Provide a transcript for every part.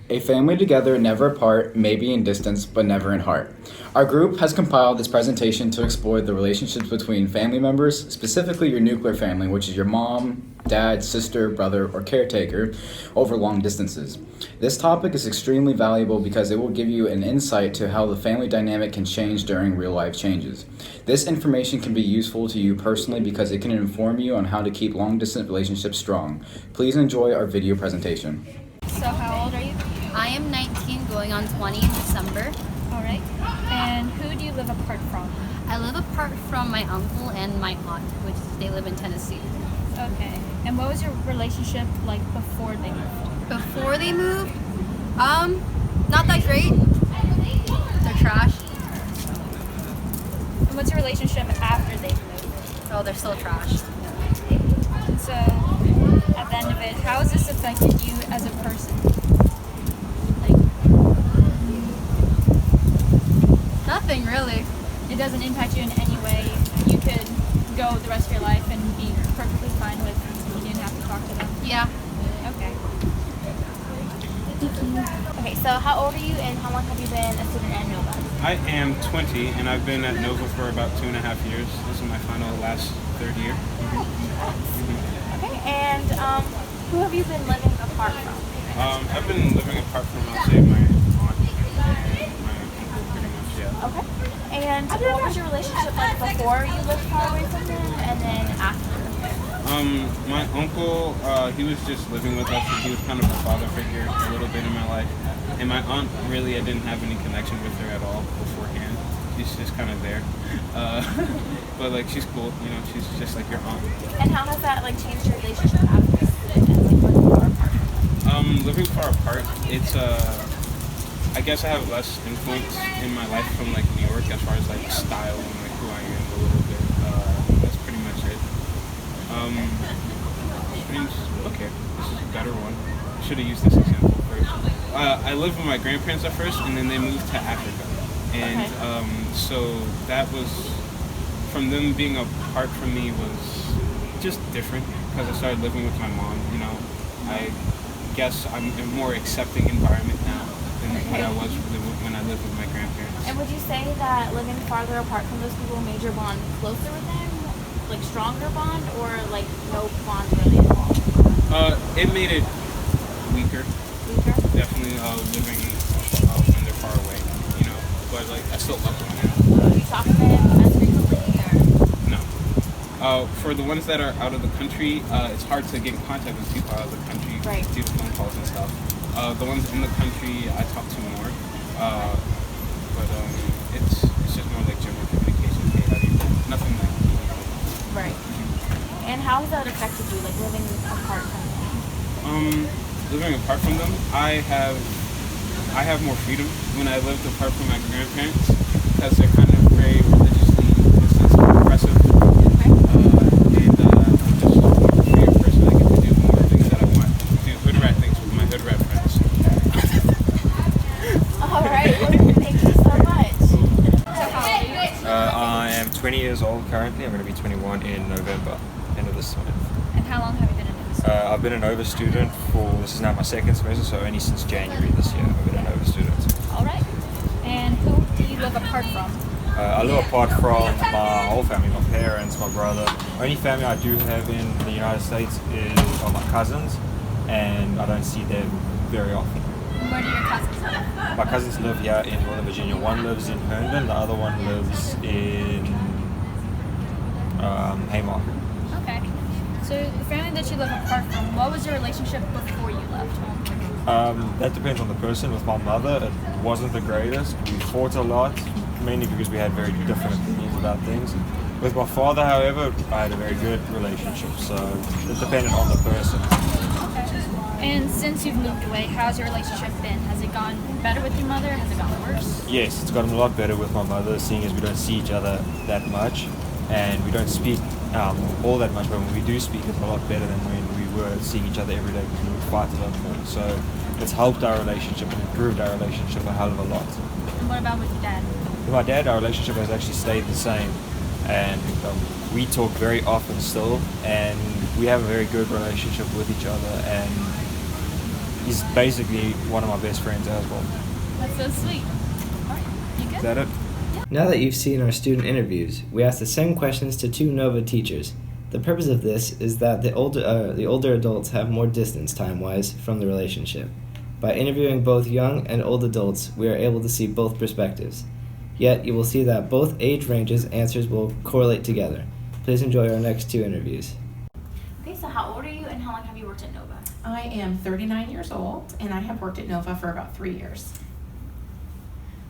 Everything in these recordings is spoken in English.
A family together, never apart, maybe in distance, but never in heart. Our group has compiled this presentation to explore the relationships between family members, specifically your nuclear family, which is your mom, dad, sister, brother, or caretaker, over long distances. This topic is extremely valuable because it will give you an insight to how the family dynamic can change during real life changes. This information can be useful to you personally because it can inform you on how to keep long distance relationships strong. Please enjoy our video presentation. So how old are you? I am 19, going on 20 in December. All right. And who do you live apart from? I live apart from my uncle and my aunt, which they live in Tennessee. Okay. And what was your relationship like before they moved? Before they moved, not that great. They're trash. And what's your relationship after they moved? Oh, they're still trash. And so, at the end of it, how has this affected you as a person? Nothing really. It doesn't impact you in any way. You could go the rest of your life and be perfectly fine with you didn't have to talk to them. Yeah. Okay. Okay, so how old are you and how long have you been a student at Nova? I am 20 and I've been at Nova for about 2.5 years. This is my last third year. Okay, and who have you been living apart from? I've been living apart from, I'll say, my aunt and my uncle pretty much, yeah. Okay. And what was your relationship like before you lived far away from them and then after? My uncle, he was just living with us and he was kind of a father figure a little bit in my life. And my aunt, really, I didn't have any connection with her at all beforehand. She's just kind of there. But like, she's cool, you know, she's just like your aunt. And how has that like changed your relationship after this and like living far apart? Living far apart, it's I guess I have less influence in my life from like New York as far as like style and like who I am a little bit. That's pretty much it. Okay, this is a better one. I should have used this example first. I lived with my grandparents at first, and then they moved to Africa, and so that was, from them being apart from me was just different because I started living with my mom. You know, I guess I'm in a more accepting environment now than when I was when I lived with my grandparents. And would you say that living farther apart from those people made your bond closer with them? Like stronger bond or like no bond really at all? It made it weaker. Weaker? Definitely living when they're far away, you know. But like I still love them now. Do you talk to them as frequently or? No. For the ones that are out of the country, it's hard to get in contact with people out of the country due to phone calls and stuff. The ones in the country I talk to more. But it's just more like general communication. Hey, how do you doing? Nothing like. Right. And how has that affected you, like living apart from them? Living apart from them, I have more freedom when I lived apart from my grandparents because they're kind of very religiously progressive. Okay. And I'm just a more freer person. I get to do more things that I want. Do hood rat things with my hood rat friends. All right. Well, thank you so much. So how old are you? I am 20 years old currently. I'm going to be 21 in November, end of this month. And how long have you been in this? I've been a Nova student this is now my second semester, so only since January this year I've been a Nova student. All right. And who do you live apart from? I live apart from my whole family, my parents, my brother. Only family I do have in the United States are my cousins, and I don't see them very often. Where do your cousins live? My cousins live here in Northern Virginia. One lives in Herndon, the other one lives in Haymarket. Okay. So the family that you live apart from, what was your relationship before you left home? That depends on the person. With my mother, it wasn't the greatest. We fought a lot, mainly because we had very different opinions about things. With my father, however, I had a very good relationship, so it depended on the person. Okay. And since you've moved away, how's your relationship been? Has it gone better with your mother? Has it gone worse? Yes, it's gotten a lot better with my mother, seeing as we don't see each other that much, and we don't speak all that much, but when we do speak, it's a lot better than when we were seeing each other every day because we would fight a lot more. So it's helped our relationship and improved our relationship a hell of a lot. And what about with your dad? With my dad, our relationship has actually stayed the same, and we talk very often still, and we have a very good relationship with each other, and he's basically one of my best friends as well. That's so sweet. All right, you good? Is that it? Now that you've seen our student interviews, we asked the same questions to 2 Nova teachers. The purpose of this is that the older adults have more distance time-wise from the relationship. By interviewing both young and old adults, we are able to see both perspectives. Yet, you will see that both age ranges' answers will correlate together. Please enjoy our next 2 interviews. Okay, so how old are you and how long have you worked at Nova? I am 39 years old, and I have worked at Nova for about 3 years.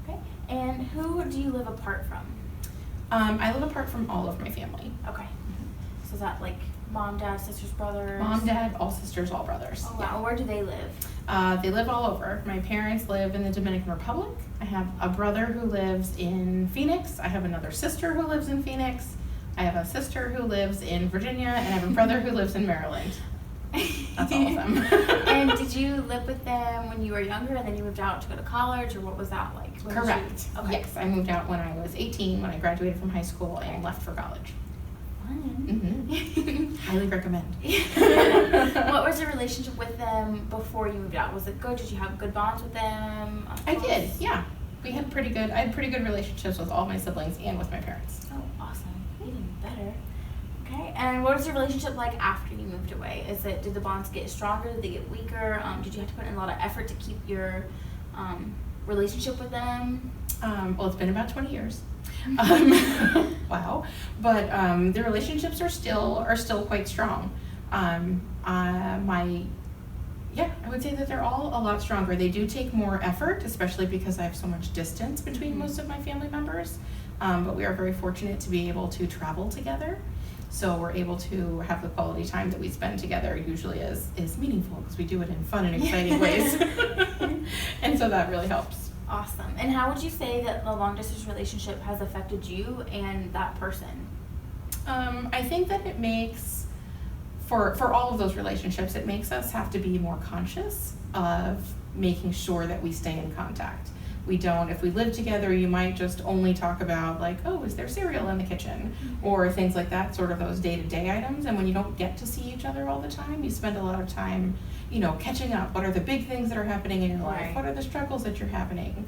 Okay, and who do you live apart from? I live apart from all of my family. Okay, so is that like mom, dad, sisters, brothers? Mom, dad, all sisters, all brothers. Oh wow, where do they live? They live all over. My parents live in the Dominican Republic. I have a brother who lives in Phoenix. I have another sister who lives in Phoenix. I have a sister who lives in Virginia, and I have a brother who lives in Maryland. That's all of them. And did you live with them when you were younger and then you moved out to go to college, or what was that like? When did Correct. you- Okay. Yes, I moved out when I was 18, when I graduated from high school and left for college. Fun. Highly recommend. What was your relationship with them before you moved out? Was it good? Did you have good bonds with them? I did, yeah. I had pretty good relationships with all my siblings and with my parents. Oh, awesome. Even better. Okay, and what was your relationship like after you moved away? Did the bonds get stronger? Did they get weaker? Did you have to put in a lot of effort to keep your relationship with them? Well, it's been about 20 years. Wow. But the relationships are still quite strong. I would say that they're all a lot stronger. They do take more effort, especially because I have so much distance between most of my family members. But we are very fortunate to be able to travel together. So we're able to have the quality time that we spend together usually is meaningful because we do it in fun and exciting ways. And so that really helps. Awesome. And how would you say that the long distance relationship has affected you and that person? I think that it makes, for all of those relationships, it makes us have to be more conscious of making sure that we stay in contact. If we live together, you might just only talk about like, oh, is there cereal in the kitchen? Or things like that, sort of those day-to-day items. And when you don't get to see each other all the time, you spend a lot of time, catching up. What are the big things that are happening in your life? Right. What are the struggles that you're having?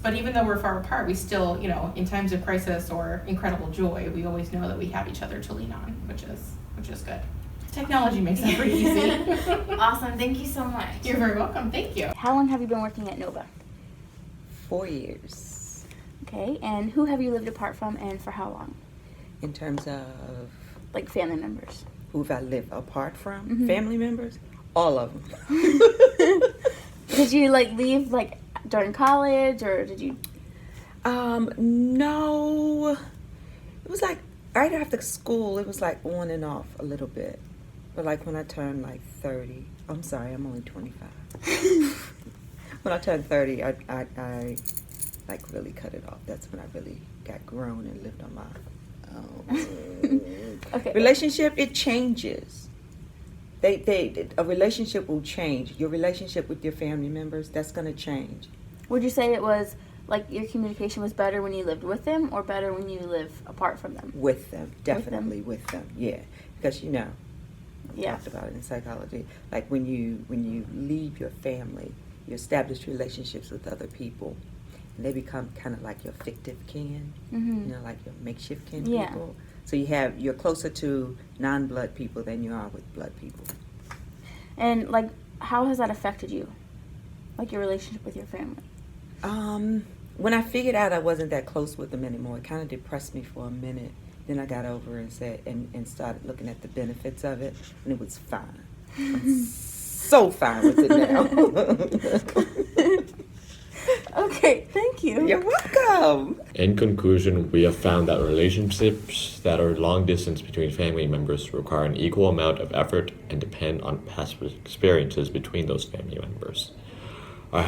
But even though we're far apart, we still, in times of crisis or incredible joy, we always know that we have each other to lean on, which is good. Technology makes that pretty easy. Awesome. Thank you so much. You're very welcome. Thank you. How long have you been working at Nova? 4 years. Okay, and who have you lived apart from and for how long? In terms of Like family members. who I live apart from, Mhm. family members, all of them. Did you leave during college, or did you? No. It was like right after school. It was like on and off a little bit, but like when I turned 30, I'm sorry, I'm only 25. When I turned 30, I really cut it off. That's when I really got grown and lived on my own. Okay. Relationship, it changes. A relationship will change. Your relationship with your family members, that's going to change. Would you say it was your communication was better when you lived with them, or better when you live apart from them? With them, definitely with them. Yeah, because Yeah. talked about it in psychology. Like when you leave your family, you establish relationships with other people, and they become kind of like your fictive kin. Mm-hmm. Like your makeshift kin Yeah. people. So you're closer to non-blood people than you are with blood people. And how has that affected you? Your relationship with your family? When I figured out I wasn't that close with them anymore, it kind of depressed me for a minute. Then I got over and started looking at the benefits of it, and it was fine. I'm so fine with it now. Okay, thank you. You're welcome. In conclusion, we have found that relationships that are long distance between family members require an equal amount of effort and depend on past experiences between those family members. Our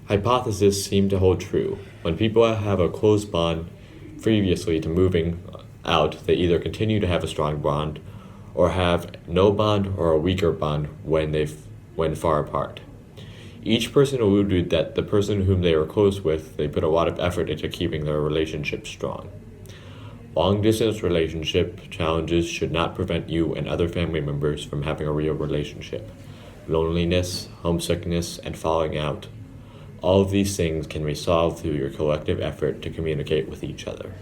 hypothesis seemed to hold true. When people have a close bond previously to moving out, they either continue to have a strong bond or have no bond or a weaker bond when far apart. Each person alluded that the person whom they were close with, they put a lot of effort into keeping their relationship strong. Long-distance relationship challenges should not prevent you and other family members from having a real relationship. loneliness, homesickness, and falling out. All of these things can be solved through your collective effort to communicate with each other.